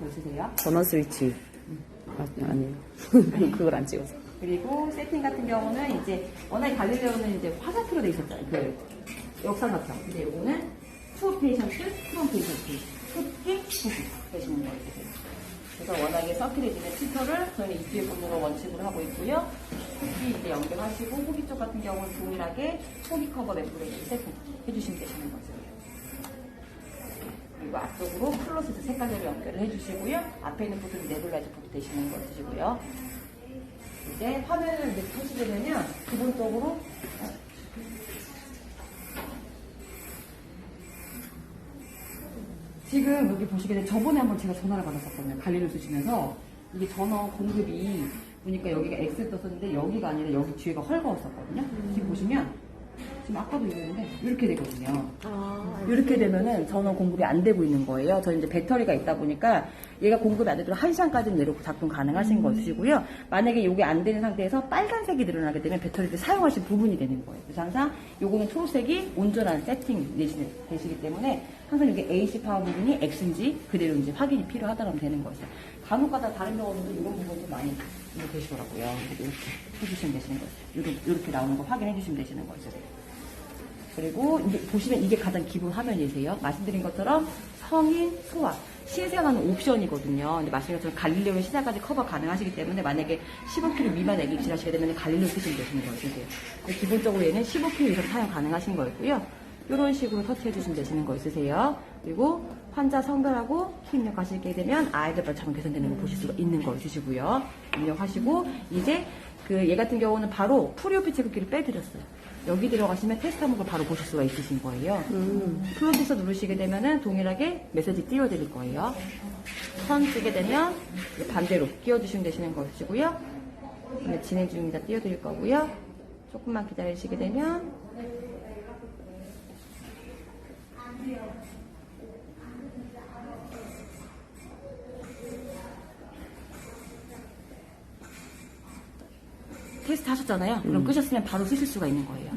거 있으세요? 전원 스위치. 아니에요. 그걸 안 찍어서. 그리고 세팅 같은 경우는 이제 워낙에 갈릴레오는 이제 화살표로 돼 있었잖아요. 그 역삼각형. 근데 요거는 투 페이션트, 프롬 페이션트, 흡기, 흡기 되시는 거예요. 그래서 워낙에 서큘해지는 필터를 저희는 입구에 꽂는 걸 원칙으로 하고 있고요. 흡기 이제 연결하시고 후기 쪽 같은 경우는 동일하게 후기 커버 램프를 세팅 해주시면 되시는 거죠. 그리고 앞쪽으로 플로시스 색깔대로 연결을 해주시고요. 앞에 있는 부분은 네블라이저 포트 되시는 거 주시고요. 이제 화면을 이렇게 켜시게 되면 기본적으로 지금 여기 보시게 되면 저번에 한번 제가 전화를 받았었거든요. 관리를 쓰시면서 이게 전원 공급이 보니까 여기가 X 떴었는데 여기가 아니라 여기 뒤에가 헐거웠었거든요. 지금 보시면 지금 아까도 이랬는데 이렇게 되거든요. 이렇게 되면은 전원 공급이 안 되고 있는 거예요. 저는 이제 배터리가 있다 보니까 얘가 공급이 안 되도록 1시간까지는 내려놓고 작동 가능하신 것이고요. 만약에 이게 안 되는 상태에서 빨간색이 늘어나게 되면 배터리를 사용하실 부분이 되는 거예요. 그래서 항상 요거는 초록색이 온전한 세팅 되시기 때문에 항상 이게 AC 파워 부분이 X인지 그대로 이제 확인이 필요하다면 되는 거죠. 간혹가다 다른 경우는 이런 부분 좀 많이 되시더라고요. 이렇게 해주시면 되시는 거죠. 이렇게 나오는 거 확인해 주시면 되시는 거죠. 그리고 이제 보시면 이게 가장 기본 화면이세요. 말씀드린 것처럼 성인, 소아, 신생아는 옵션이거든요. 근데 말씀드린 것처럼 갈릴레오는 신생아까지 커버 가능하시기 때문에 만약에 15kg 미만 애기 입실하시게 되면 갈릴레오 쓰시면 되시는 거예요. 기본적으로 얘는 15kg 이상 사용 가능하신 거였고요. 이런 식으로 터치해 주시면 되시는 거 있으세요. 그리고 환자 성별하고 키 입력하시게 되면 아이들 별처럼 개선되는 거 보실 수가 있는 거 있으시고요. 입력하시고 이제 얘 같은 경우는 바로 프리오피 체크기를 빼드렸어요. 여기 들어가시면 테스트 항목을 바로 보실 수가 있으신 거예요. 플로디서 누르시게 되면은 동일하게 메시지 띄워드릴 거예요. 선 쓰게 되면 반대로 끼워주시면 되시는 것이고요. 진행 중입니다. 띄워드릴 거고요. 조금만 기다리시게 되면 테스트 하셨잖아요. 그럼 끄셨으면 바로 쓰실 수가 있는 거예요.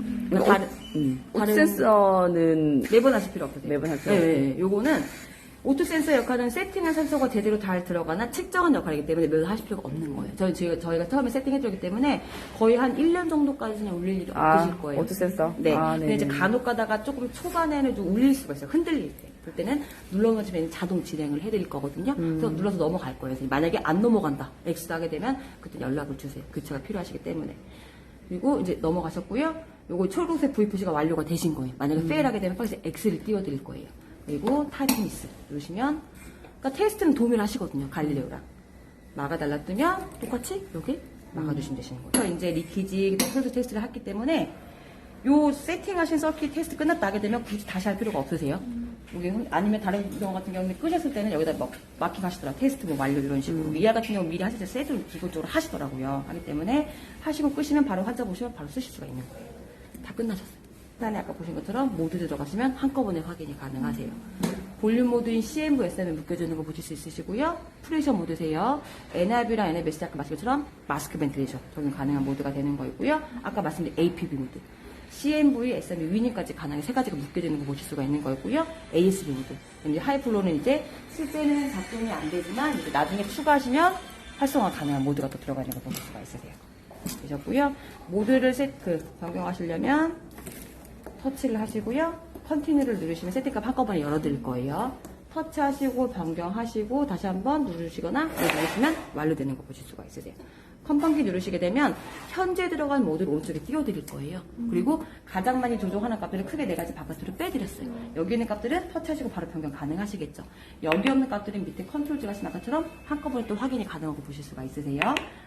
다른 센서는 매번 하실 필요 없으세요. 매번 할 필요 네, 요거는 오토 센서 역할은 세팅한 센서가 제대로 잘 들어가나 측정한 역할이기 때문에 매번 하실 필요가 없는 거예요. 저희가 처음에 세팅해줬기 때문에 거의 한 1년 정도까지는 울릴 일이 없으실 거예요. 오토 센서? 네. 근데 이제 간혹 가다가 조금 초반에는 좀 울릴 수가 있어요. 흔들릴 때. 그럴 때는 눌러놓으시면 자동 진행을 해드릴 거거든요. 그래서 눌러서 넘어갈 거예요. 그래서 만약에 안 넘어간다. X도 하게 되면 그때 연락을 주세요. 교체가 필요하시기 때문에. 그리고 이제 넘어가셨고요. 요거 초록색 V 표시가 완료가 되신 거예요. 만약에 페일하게 되면 빨리 X를 띄워드릴 거예요. 그리고 타이핑리스 누르시면 그러니까 테스트는 동일하시거든요. 갈릴레오랑 막아달라 뜨면 똑같이 여기 막아주시면 되시는 거예요. 그래서 이제 리키지 선수 테스트를 했기 때문에 요 세팅하신 서킷 테스트 끝났다 하게 되면 굳이 다시 할 필요가 없으세요. 여기 아니면 다른 경우 같은 경우는 끄셨을 때는 여기다 마킹 하시더라고요. 테스트 뭐 완료 이런 식으로. 위아 같은 경우 미리 하실 때 세트를 기본적으로 하시더라고요. 하기 때문에 하시고 끄시면 바로 환자 보시면 바로 쓰실 수가 있는 거예요. 다 끝나셨어요. 일단에 아까 보신 것처럼 모드 들어가시면 한꺼번에 확인이 가능하세요. 볼륨 모드인 CMV, SM에 묶여주는 거 보실 수 있으시고요. 프레셔 모드세요. NRB랑 NFS 아까 말씀드린 것처럼 마스크 벤틸레이션 적용 가능한 모드가 되는 거이고요. 아까 말씀드린 APB 모드. CMV, SMV, 위닝까지 가능하게 세 가지가 묶여지는 거 보실 수가 있는 거고요. ASB 모드. 이제 하이플로는 이제 실제는 작동이 안 되지만 이제 나중에 추가하시면 활성화 가능한 모드가 또 들어가 있는 거 보실 수가 있으세요. 되셨고요. 모드를 변경하시려면 터치를 하시고요. 컨티뉴를 누르시면 세팅값 한꺼번에 열어드릴 거예요. 터치하시고 변경하시고 다시 한번 누르시거나 누르시면 완료되는 거 보실 수가 있으세요. 컴펌키 누르시게 되면 현재 들어간 모드를 오른쪽에 띄워드릴 거예요. 그리고 가장 많이 조정하는 값들을 크게 4가지 바깥으로 빼드렸어요. 여기 있는 값들은 터치하시고 바로 변경 가능하시겠죠. 여기 없는 값들은 밑에 컨트롤 들어가신 아까처럼 한꺼번에 또 확인이 가능하고 보실 수가 있으세요.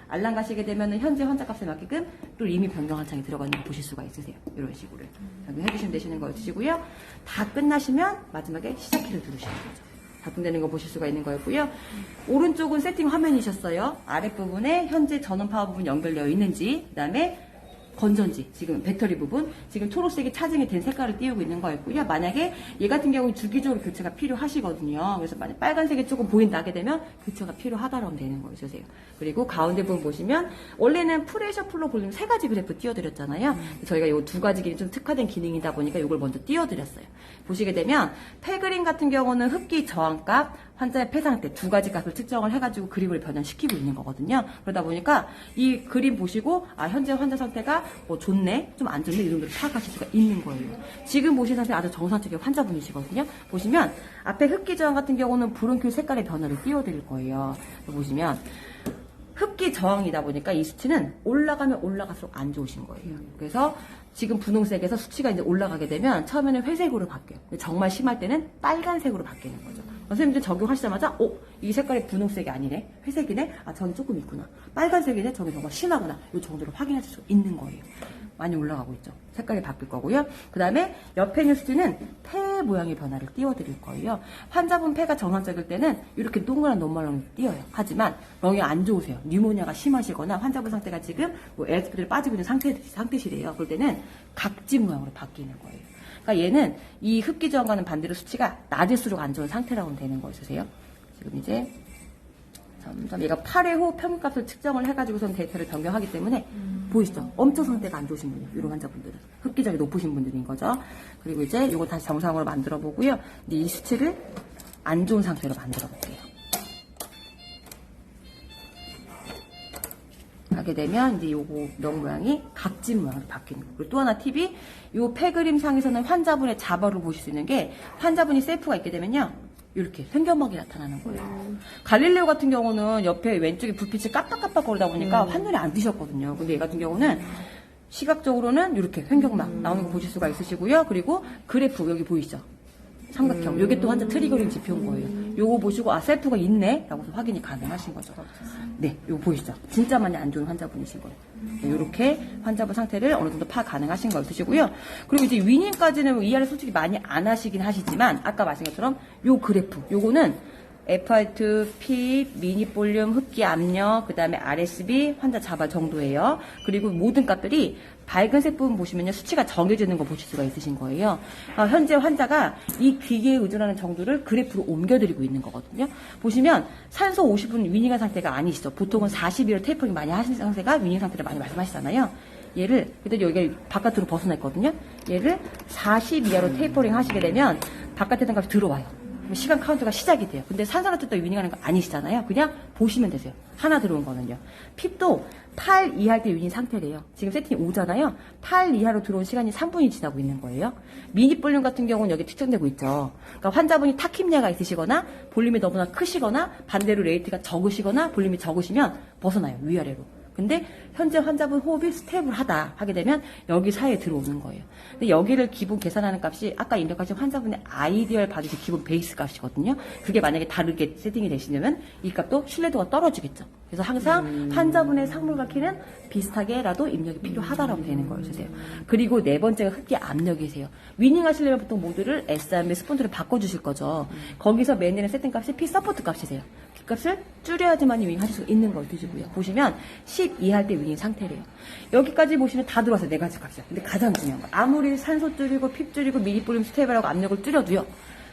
알람 가시게 되면 현재 환자 값에 맞게끔 또 이미 변경한 창이 들어가 있는 거 보실 수가 있으세요. 이런 식으로 변경해주시면 되시는 거 있으시고요. 다 끝나시면 마지막에 시작키를 누르시는 거죠. 작동되는 거 보실 수가 있는 거였고요. 오른쪽은 세팅 화면이셨어요. 아랫부분에 현재 전원 파워 부분 연결되어 있는지, 그 다음에 건전지, 지금 배터리 부분, 지금 초록색이 차징이 된 색깔을 띄우고 있는 거였고요. 만약에 얘 같은 경우는 주기적으로 교체가 필요하시거든요. 그래서 만약 빨간색이 조금 보인다 하게 되면 교체가 필요하다라면 되는 거 있으세요. 그리고 가운데 부분 보시면 원래는 프레셔 플로 볼륨 3가지 그래프 띄워드렸잖아요. 저희가 이 2가지 기능이 좀 특화된 기능이다 보니까 이걸 먼저 띄워드렸어요. 보시게 되면 페그린 같은 경우는 흡기 저항값, 환자의 폐 상태 두 가지 값을 측정을 해가지고 그림을 변환시키고 있는 거거든요. 그러다 보니까 이 그림 보시고 현재 환자 상태가 뭐 좋네, 좀 안 좋네 이 정도로 파악하실 수가 있는 거예요. 지금 보신 상태 아주 정상적인 환자분이시거든요. 보시면 앞에 흡기 저항 같은 경우는 브론큐 색깔의 변화를 띄워드릴 거예요. 보시면 흡기 저항이다 보니까 이 수치는 올라가면 올라갈수록 안 좋으신 거예요. 그래서 지금 분홍색에서 수치가 이제 올라가게 되면 처음에는 회색으로 바뀌어요. 정말 심할 때는 빨간색으로 바뀌는 거죠. 선생님들 적용하시자마자 이 색깔이 분홍색이 아니네, 회색이네, 저기 조금 있구나, 빨간색이네, 저기 정말 심하구나, 이 정도로 확인하실 수 있는 거예요. 많이 올라가고 있죠. 색깔이 바뀔 거고요. 그 다음에 옆에 있는 수치는 폐 모양의 변화를 띄워드릴 거예요. 환자분 폐가 정상적일 때는 이렇게 동그란 노멀렁이 띄어요. 하지만 렁이 안 좋으세요. 뉴모니아가 심하시거나 환자분 상태가 지금 뭐 LSPD를 빠지고 있는 상태시래요. 그럴 때는 각지 모양으로 바뀌는 거예요. 그러니까 얘는 이 흡기 저항과는 반대로 수치가 낮을수록 안 좋은 상태라고 되는 거 있으세요. 지금 이제 점점 얘가 8회 후 평균값을 측정을 해가지고선 데이터를 변경하기 때문에 보이시죠? 엄청 상태가 안 좋으신 분이에요. 이런 환자분들은 흡기적이 높으신 분들인 거죠. 그리고 이제 이거 다시 정상으로 만들어 보고요. 이제 이 수치를 안 좋은 상태로 만들어 볼게요. 하게 되면 이제 요거 명 모양이 각진 모양으로 바뀌는 거고, 그리고 또 하나 팁이 요 폐 그림 상에서는 환자분의 자바로 보실 수 있는 게 환자분이 셀프가 있게 되면요. 이렇게 생견막이 나타나는 거예요. 갈릴레오 같은 경우는 옆에 왼쪽에 불빛이 깜빡깜빡 거리다 보니까 환눈에 안 드셨거든요. 근데 얘 같은 경우는 시각적으로는 이렇게 생견막 나오는 거 보실 수가 있으시고요. 그리고 그래프 여기 보이시죠? 삼각형. 요게 또 환자 트리거링 지표인 거예요. 요거 보시고 셀프가 있네 라고 확인이 가능하신 거죠. 네, 요거 보이시죠? 진짜 많이 안 좋은 환자분이신 거예요. 네, 요렇게 환자분 상태를 어느 정도 파악 가능하신 거 있으시고요. 그리고 이제 위닝까지는 이해를 솔직히 많이 안 하시긴 하시지만 아까 말씀드린 것처럼 요 그래프 요거는 FR2, P, 미니 볼륨, 흡기 압력, 그 다음에 RSB, 환자 자바 정도예요. 그리고 모든 값들이 밝은색 부분 보시면요. 수치가 정해지는 거 보실 수가 있으신 거예요. 현재 환자가 이 기계에 의존하는 정도를 그래프로 옮겨드리고 있는 거거든요. 보시면 산소 50분 위닝한 상태가 아니시죠. 보통은 40일을 테이퍼링 많이 하시는 상태가 위닝 상태를 많이 말씀하시잖아요. 얘를, 그때 여기가 바깥으로 벗어나 있거든요. 얘를 40 이하로 테이퍼링 하시게 되면 바깥에 있는 값이 들어와요. 시간 카운트가 시작이 돼요. 근데 산소라뜯다 위닝하는 거 아니시잖아요. 그냥 보시면 되세요. 하나 들어온 거는요. 핍도 8 이하일 때 위닝 상태래요. 지금 세팅이 5잖아요. 8 이하로 들어온 시간이 3분이 지나고 있는 거예요. 미니 볼륨 같은 경우는 여기 측정되고 있죠. 그러니까 환자분이 타킴니아가 있으시거나 볼륨이 너무나 크시거나 반대로 레이트가 적으시거나 볼륨이 적으시면 벗어나요. 위아래로. 근데 현재 환자분 호흡이 스테이블하다 하게 되면 여기 사이에 들어오는 거예요. 근데 여기를 기본 계산하는 값이 아까 입력하신 환자분의 아이디얼 받으실 기본 베이스 값이거든요. 그게 만약에 다르게 세팅이 되시려면 이 값도 신뢰도가 떨어지겠죠. 그래서 항상 환자분의 상물과 키는 비슷하게라도 입력이 필요하다라고 되는 거예요. 그리고 네 번째가 흡기 압력이세요. 위닝 하시려면 보통 모드를 SRM 스폰트를 바꿔주실 거죠. 거기서 매니는 세팅 값이 P 서포트 값이세요. 값을 줄여야지만 위닝 하실 수 있는 걸 드시고요. 보시면 10 이하일 때 위닝 상태래요. 여기까지 보시면 다 들어와서 네 가지 값이야. 근데 가장 중요한 거 아무리 산소 줄이고 핍 줄이고 미니 볼륨 스테이블하고 압력을 줄여도요.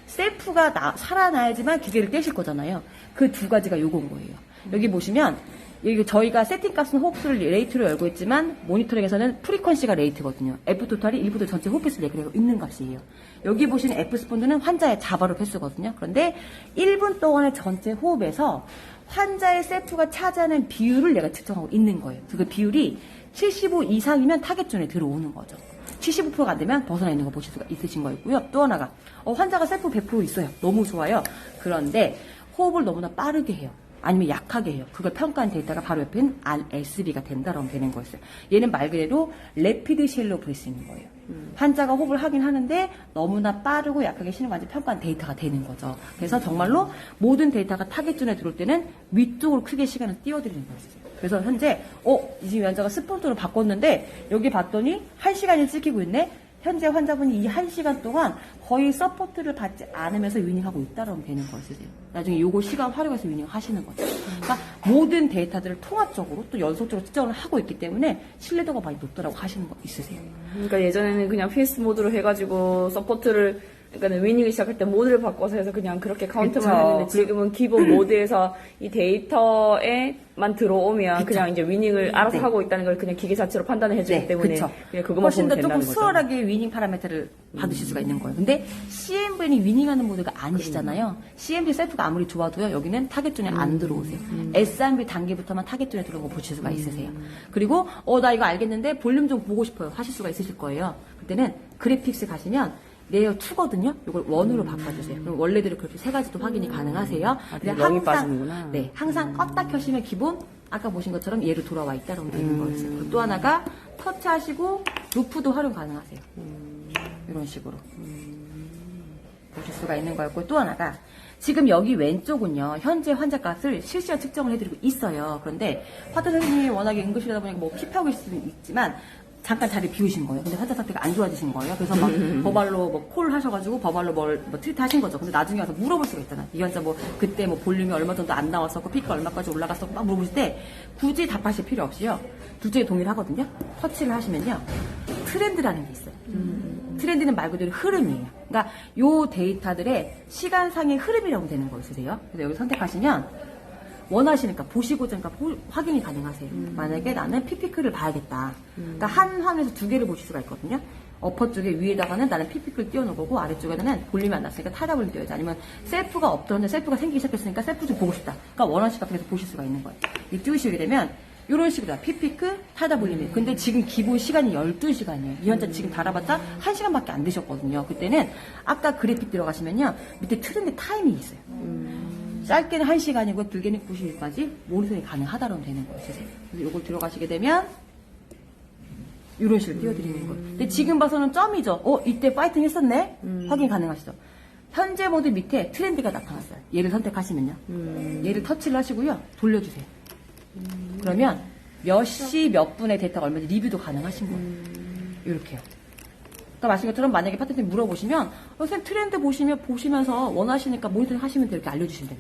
셀프가 살아나야지만 기계를 떼실 거잖아요. 그 두 가지가 요건 거예요. 여기 보시면 여기 저희가 세팅 값은 호흡수를 레이트로 열고 있지만 모니터링에서는 프리퀀시가 레이트거든요. F 토탈이 1부터 전체 호흡수 얘기를 있는 값이에요. 여기 보시는 F 스폰드는 환자의 자바로 횟수거든요. 그런데 1분 동안의 전체 호흡에서 환자의 셀프가 차지하는 비율을 내가 측정하고 있는 거예요. 그 비율이 75 이상이면 타겟존에 들어오는 거죠. 75%가 안 되면 벗어나 있는 거 보실 수가 있으신 거이고요. 또 하나가 환자가 셀프 100% 있어요. 너무 좋아요. 그런데 호흡을 너무나 빠르게 해요. 아니면 약하게 해요. 그걸 평가한 데이터가 바로 옆에 있는 RSB가 된다라고 되는 거였어요. 얘는 말 그대로 레피드 쉘로 브리스인 거예요. 환자가 호흡을 하긴 하는데 너무나 빠르고 약하게 쉬는 거 아주 평가한 데이터가 되는 거죠. 그래서 정말로 모든 데이터가 타겟존에 들어올 때는 위쪽으로 크게 시간을 띄워드리는 거였어요. 그래서 현재 지금 환자가 스폰트로 바꿨는데 여기 봤더니 1시간이 찍히고 있네. 현재 환자분이 이 1시간 동안 거의 서포트를 받지 않으면서 위닝하고 있다라고 되는 거였어요. 나중에 요거 시간 활용해서 위닝 하시는 거죠. 그러니까 모든 데이터들을 통합적으로 또 연속적으로 측정을 하고 있기 때문에 신뢰도가 많이 높더라고 하시는 거 있으세요. 그러니까 예전에는 그냥 PS 모드로 해가지고 서포트를 그러니까 위닝을 시작할 때 모드를 바꿔서 해서 그냥 그렇게 카운트만 그쵸. 했는데 지금은 기본 모드에서 이 데이터에만 들어오면 그쵸. 그냥 이제 위닝을 알아서 네. 하고 있다는 걸 그냥 기계 자체로 판단을 해주기 때문에 그쵸. 그냥 그것만 훨씬 보면 더 된다는 조금 거죠. 수월하게 위닝 파라미터를 받으실 수가 있는 거예요. 근데 CMV는 위닝하는 모드가 아니시잖아요. CMV 셀프가 아무리 좋아도요, 여기는 타겟 존에 안 들어오세요. S&B 단계부터만 타겟 존에 들어온 거 보실 수가 있으세요. 그리고, 나 이거 알겠는데 볼륨 좀 보고 싶어요. 하실 수가 있으실 거예요. 그때는 그래픽스 가시면 레이어 2거든요. 이걸 1으로 바꿔주세요. 그럼 원래대로 그렇게 세 가지도 확인이 가능하세요. 근데 렁이 빠지는구나. 네, 항상 껐다 켜시면 기본 아까 보신 것처럼 얘로 돌아와 있다라고 되는 거였어요. 그리고 또 하나가 터치하시고 루프도 활용 가능하세요. 이런 식으로 보실 수가 있는 거였고, 또 하나가 지금 여기 왼쪽은요, 현재 환자 값을 실시간 측정을 해드리고 있어요. 그런데 화도 선생님이 워낙에 응급실이다 보니까 뭐 킵하고 계실 수는 있지만 잠깐 자리 비우신 거예요. 근데 환자 상태가 안 좋아지신 거예요. 그래서 막 버발로 뭐 콜 하셔가지고 버발로 뭐 트리트 하신 거죠. 근데 나중에 와서 물어볼 수가 있잖아. 이 환자 뭐 그때 뭐 볼륨이 얼마 정도 안 나왔었고 피크가 얼마까지 올라갔었고 막 물어보실 때 굳이 답하실 필요 없이요. 둘 중에 동의를 하거든요. 터치를 하시면요. 트렌드라는 게 있어요. 트렌드는 말 그대로 흐름이에요. 그러니까 요 데이터들의 시간상의 흐름이라고 되는 거 있으세요. 그래서 여기 선택하시면 원하시니까 보시고자 확인이 가능하세요. 만약에 나는 피피크를 봐야겠다. 그러니까 한 화면에서 두 개를 보실 수가 있거든요. 어퍼 쪽에 위에다가는 나는 피피크를 띄워놓은 거고 아래쪽에는 볼륨이 안 났으니까 타답을 띄워야지. 아니면 셀프가 없던데 셀프가 생기기 시작했으니까 셀프 좀 보고 싶다. 그러니까 원하시니까 그래서 보실 수가 있는 거예요. 이 띄우시게 되면 이런 식으로 피피크, 타다 볼륨이에요. 근데 지금 기본 시간이 12시간이에요. 이 환자 지금 달아봤자 1시간밖에 안 되셨거든요. 그때는 아까 그래픽 들어가시면요. 밑에 트렌드 타이밍이 있어요. 짧게는 1시간이고 길게는 90일까지 모니터링이 가능하다로 되는 거예요. 그래서 이걸 들어가시게 되면 이런 식으로 띄워드리는 거예요. 근데 지금 봐서는 점이죠. 이때 파이팅 했었네? 확인 가능하시죠? 현재 모드 밑에 트렌드가 나타났어요. 얘를 선택하시면요. 얘를 터치를 하시고요. 돌려주세요. 그러면 몇 시 몇 분의 데이터가 얼마인지 리뷰도 가능하신 거예요. 이렇게요. 아까 말씀드린 것처럼 만약에 파트너님 물어보시면 선생님 트렌드 보시면서 원하시니까 모니터링 하시면 돼요. 이렇게 알려주시면 돼요.